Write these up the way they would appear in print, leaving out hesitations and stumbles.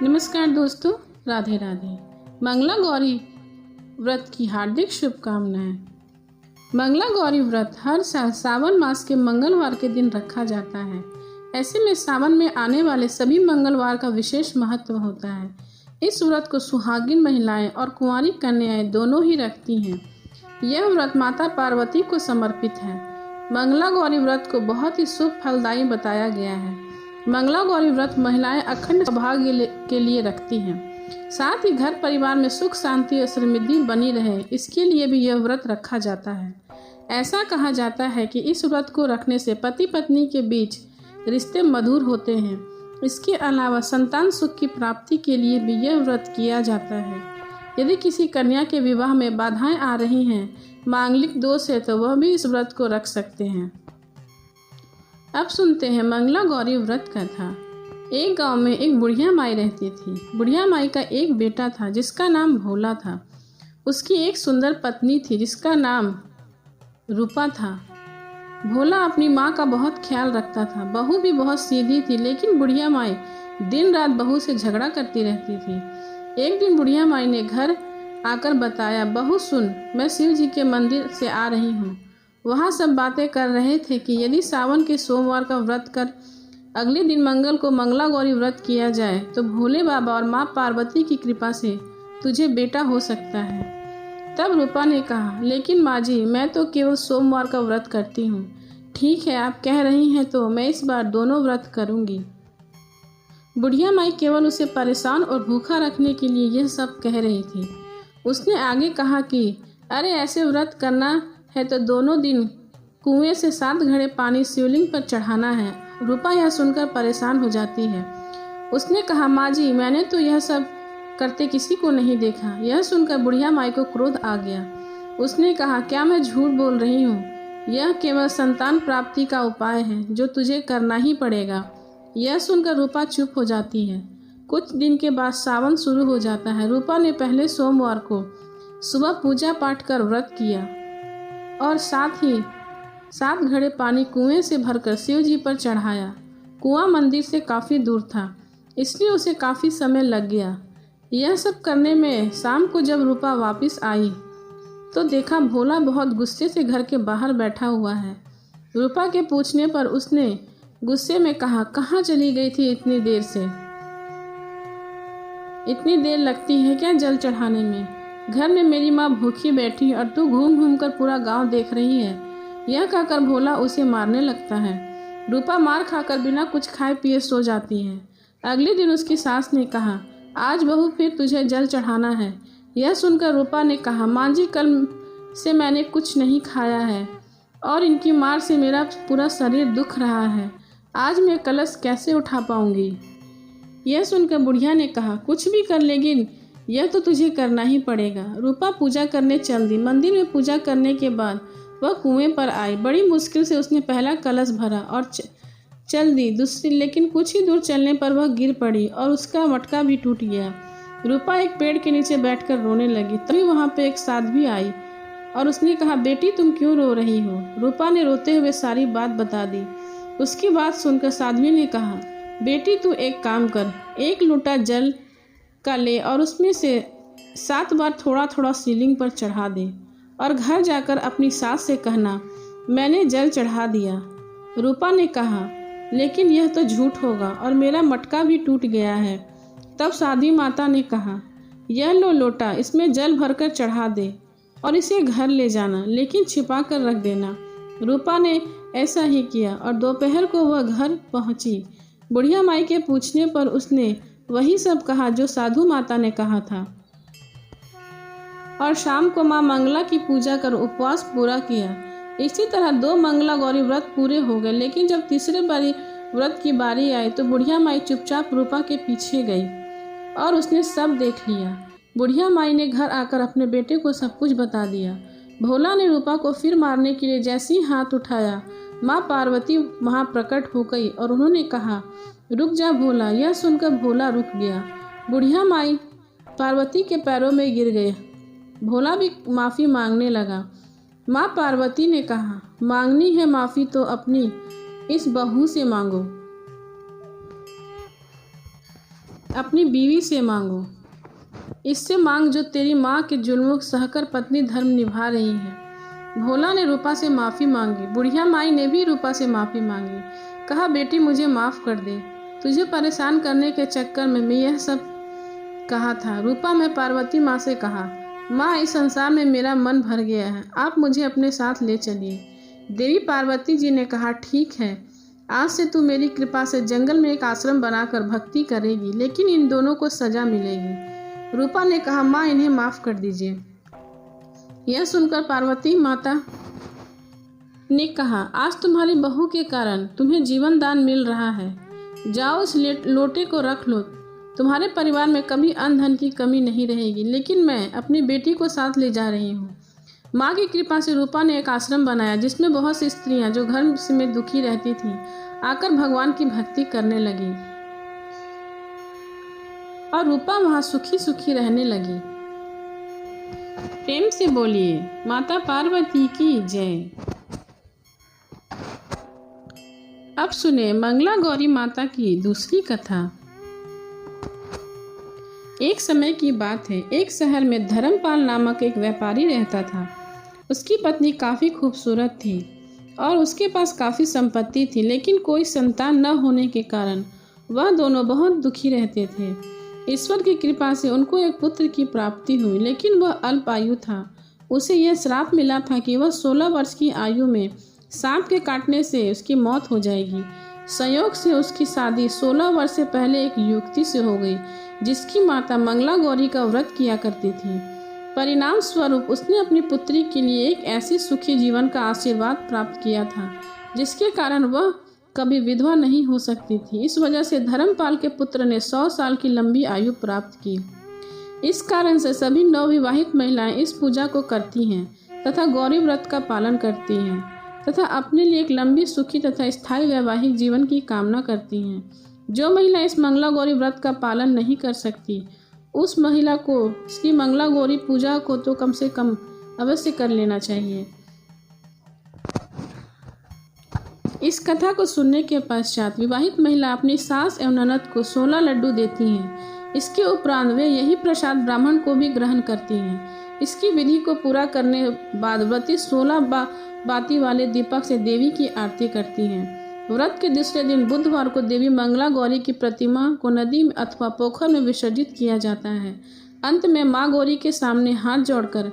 नमस्कार दोस्तों, राधे राधे। मंगला गौरी व्रत की हार्दिक शुभकामनाएं। मंगला गौरी व्रत हर साल सावन मास के मंगलवार के दिन रखा जाता है। ऐसे में सावन में आने वाले सभी मंगलवार का विशेष महत्व होता है। इस व्रत को सुहागिन महिलाएं और कुंवारी कन्याएं दोनों ही रखती हैं। यह व्रत माता पार्वती को समर्पित है। मंगला गौरी व्रत को बहुत ही शुभ फलदायी बताया गया है। मंगला गौरी व्रत महिलाएं अखंड सौभाग्य के लिए रखती हैं। साथ ही घर परिवार में सुख शांति और समृद्धि बनी रहे, इसके लिए भी यह व्रत रखा जाता है। ऐसा कहा जाता है कि इस व्रत को रखने से पति पत्नी के बीच रिश्ते मधुर होते हैं। इसके अलावा संतान सुख की प्राप्ति के लिए भी यह व्रत किया जाता है। यदि किसी कन्या के विवाह में बाधाएं आ रही हैं, मांगलिक दोष है, तो वह भी इस व्रत को रख सकते हैं। अब सुनते हैं मंगला गौरी व्रत कथा। एक गांव में एक बुढ़िया माई रहती थी। बुढ़िया माई का एक बेटा था जिसका नाम भोला था। उसकी एक सुंदर पत्नी थी जिसका नाम रूपा था। भोला अपनी माँ का बहुत ख्याल रखता था। बहू भी बहुत सीधी थी, लेकिन बुढ़िया माई दिन रात बहू से झगड़ा करती रहती थी। एक दिन बुढ़िया माई ने घर आकर बताया, बहू सुन, मैं शिव जी के मंदिर से आ रही हूँ। वहाँ सब बातें कर रहे थे कि यदि सावन के सोमवार का व्रत कर अगले दिन मंगल को मंगला गौरी व्रत किया जाए तो भोले बाबा और माँ पार्वती की कृपा से तुझे बेटा हो सकता है। तब रूपा ने कहा, लेकिन माँ जी, मैं तो केवल सोमवार का व्रत करती हूँ। ठीक है, आप कह रही हैं तो मैं इस बार दोनों व्रत करूँगी। बुढ़िया माई केवल उसे परेशान और भूखा रखने के लिए यह सब कह रही थी। उसने आगे कहा कि अरे ऐसे व्रत करना है तो दोनों दिन कुएं से 7 घड़े पानी शिवलिंग पर चढ़ाना है। रूपा यह सुनकर परेशान हो जाती है। उसने कहा, माँ जी, मैंने तो यह सब करते किसी को नहीं देखा। यह सुनकर बुढ़िया माई को क्रोध आ गया। उसने कहा, क्या मैं झूठ बोल रही हूँ? यह केवल संतान प्राप्ति का उपाय है जो तुझे करना ही पड़ेगा। यह सुनकर रूपा चुप हो जाती है। कुछ दिन के बाद सावन शुरू हो जाता है। रूपा ने पहले सोमवार को सुबह पूजा पाठ कर व्रत किया और साथ ही 7 घड़े पानी कुएं से भरकर शिव जी पर चढ़ाया। कुआं मंदिर से काफ़ी दूर था, इसलिए उसे काफ़ी समय लग गया। यह सब करने में शाम को जब रूपा वापस आई तो देखा भोला बहुत गुस्से से घर के बाहर बैठा हुआ है। रूपा के पूछने पर उसने गुस्से में कहा, कहाँ चली गई थी इतनी देर से? इतनी देर लगती है क्या जल चढ़ाने में? घर में मेरी माँ भूखी बैठी और तू घूम घूम कर पूरा गांव देख रही है। यह कहकर भोला उसे मारने लगता है। रूपा मार खाकर बिना कुछ खाए पिए सो जाती है। अगले दिन उसकी सास ने कहा, आज बहू फिर तुझे जल चढ़ाना है। यह सुनकर रूपा ने कहा, माँ जी, कल से मैंने कुछ नहीं खाया है और इनकी मार से मेरा पूरा शरीर दुख रहा है। आज मैं कलश कैसे उठा पाऊंगी? यह सुनकर बुढ़िया ने कहा, कुछ भी कर, लेकिन यह तो तुझे करना ही पड़ेगा। रूपा पूजा करने चल दी। मंदिर में पूजा करने के बाद वह कुएं पर आई। बड़ी मुश्किल से उसने पहला कलश भरा और चल दी दूसरी, लेकिन कुछ ही दूर चलने पर वह गिर पड़ी और उसका मटका भी टूट गया। रूपा एक पेड़ के नीचे बैठकर रोने लगी। तभी वहाँ पे एक साध्वी आई और उसने कहा, बेटी, तुम क्यों रो रही हो? रूपा ने रोते हुए सारी बात बता दी। उसकी बात सुनकर साध्वी ने कहा, बेटी, तू एक काम कर, 1 लोटा जल का ले और उसमें से 7 बार थोड़ा थोड़ा शिवलिंग पर चढ़ा दे और घर जाकर अपनी सास से कहना, मैंने जल चढ़ा दिया। रूपा ने कहा, लेकिन यह तो झूठ होगा और मेरा मटका भी टूट गया है। तब साध्वी माता ने कहा, यह लो लोटा, इसमें जल भरकर चढ़ा दे और इसे घर ले जाना, लेकिन छिपा कर रख देना। रूपा ने ऐसा ही किया और दोपहर को वह घर पहुंची। बुढ़िया माई के पूछने पर उसने वही सब कहा जो साधु माता ने कहा था और शाम को माँ मंगला की पूजा कर उपवास पूरा किया। इसी तरह 2 मंगला गौरी व्रत पूरे हो गए, लेकिन जब तीसरे बारी व्रत की बारी आई तो बुढ़िया माई चुपचाप रूपा के पीछे गई और उसने सब देख लिया। बुढ़िया माई ने घर आकर अपने बेटे को सब कुछ बता दिया। भोला ने रूपा को फिर मारने के लिए जैसे ही हाथ उठाया, माँ पार्वती वहाँ प्रकट हो गई और उन्होंने कहा, रुक जा भोला। यह सुनकर भोला रुक गया। बुढ़िया माई पार्वती के पैरों में गिर गए। भोला भी माफ़ी मांगने लगा। माँ पार्वती ने कहा, मांगनी है माफ़ी तो अपनी इस बहू से मांगो। अपनी बीवी से मांगो। इससे मांग जो तेरी माँ के जुल्मों सहकर पत्नी धर्म निभा रही है। भोला ने रूपा से माफ़ी मांगी। बुढ़िया माई ने भी रूपा से माफ़ी मांगी। कहा, बेटी मुझे माफ़ कर दे, तुझे परेशान करने के चक्कर में मैं यह सब कहा था। रूपा में पार्वती माँ से कहा, माँ इस संसार में मेरा मन भर गया है, आप मुझे अपने साथ ले चलिए। देवी पार्वती जी ने कहा, ठीक है, आज से तू मेरी कृपा से जंगल में एक आश्रम बनाकर भक्ति करेगी, लेकिन इन दोनों को सजा मिलेगी। रूपा ने कहा, माँ इन्हें माफ़ कर दीजिए। यह सुनकर पार्वती माता ने कहा, आज तुम्हारी बहू के कारण तुम्हें जीवन दान मिल रहा है, जाओ उस लोटे को रख लो। तुम्हारे परिवार में कभी अन्न धन की कमी नहीं रहेगी, लेकिन मैं अपनी बेटी को साथ ले जा रही हूँ। माँ की कृपा से रूपा ने एक आश्रम बनाया जिसमें बहुत सी स्त्रियां जो घर में दुखी रहती थीं आकर भगवान की भक्ति करने लगी और रूपा वहाँ सुखी सुखी रहने लगी। प्रेम से बोलिए माता पार्वती की जय। अब सुने मंगला गौरी माता की दूसरी कथा। एक समय की बात है, एक शहर में धर्मपाल नामक एक व्यापारी रहता था। उसकी पत्नी काफ़ी खूबसूरत थी और उसके पास काफ़ी संपत्ति थी, लेकिन कोई संतान न होने के कारण वह दोनों बहुत दुखी रहते थे। ईश्वर की कृपा से उनको एक पुत्र की प्राप्ति हुई, लेकिन वह अल्प आयु था। उसे यह श्राप मिला था कि वह 16 वर्ष की आयु में सांप के काटने से उसकी मौत हो जाएगी। संयोग से उसकी शादी 16 वर्ष से पहले एक युवती से हो गई जिसकी माता मंगला गौरी का व्रत किया करती थी। परिणाम स्वरूप उसने अपनी पुत्री के लिए एक ऐसी सुखी जीवन का आशीर्वाद प्राप्त किया था जिसके कारण वह कभी विधवा नहीं हो सकती थी। इस वजह से धर्मपाल के पुत्र ने 100 साल की लंबी आयु प्राप्त की। इस कारण से सभी नवविवाहित महिलाएं इस पूजा को करती हैं तथा गौरी व्रत का पालन करती हैं तथा अपने लिए एक लंबी सुखी तथा स्थायी वैवाहिक जीवन की कामना करती हैं। जो महिला इस मंगला गौरी व्रत का पालन नहीं कर सकती उस महिला को श्री मंगला गौरी पूजा को तो कम से कम अवश्य कर लेना चाहिए। इस कथा को सुनने के पश्चात विवाहित महिला अपनी सास एवं ननद को 16 लड्डू देती हैं। इसके उपरांत वे यही प्रसाद ब्राह्मण को भी ग्रहण करती हैं। इसकी विधि को पूरा करने बाद व्रती 16 बाती वाले दीपक से देवी की आरती करती हैं। व्रत के दूसरे दिन बुधवार को देवी मंगला गौरी की प्रतिमा को नदी अथवा पोखर में विसर्जित किया जाता है। अंत में माँ गौरी के सामने हाथ जोड़कर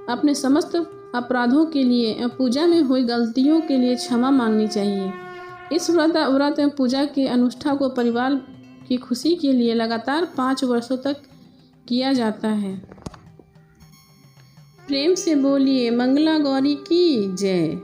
अपने समस्त अपराधों के लिए पूजा में हुई गलतियों के लिए क्षमा मांगनी चाहिए। इस व्रत एवं पूजा के अनुष्ठान को परिवार की खुशी के लिए लगातार 5 वर्षों तक किया जाता है। प्रेम से बोलिए मंगला गौरी की जय।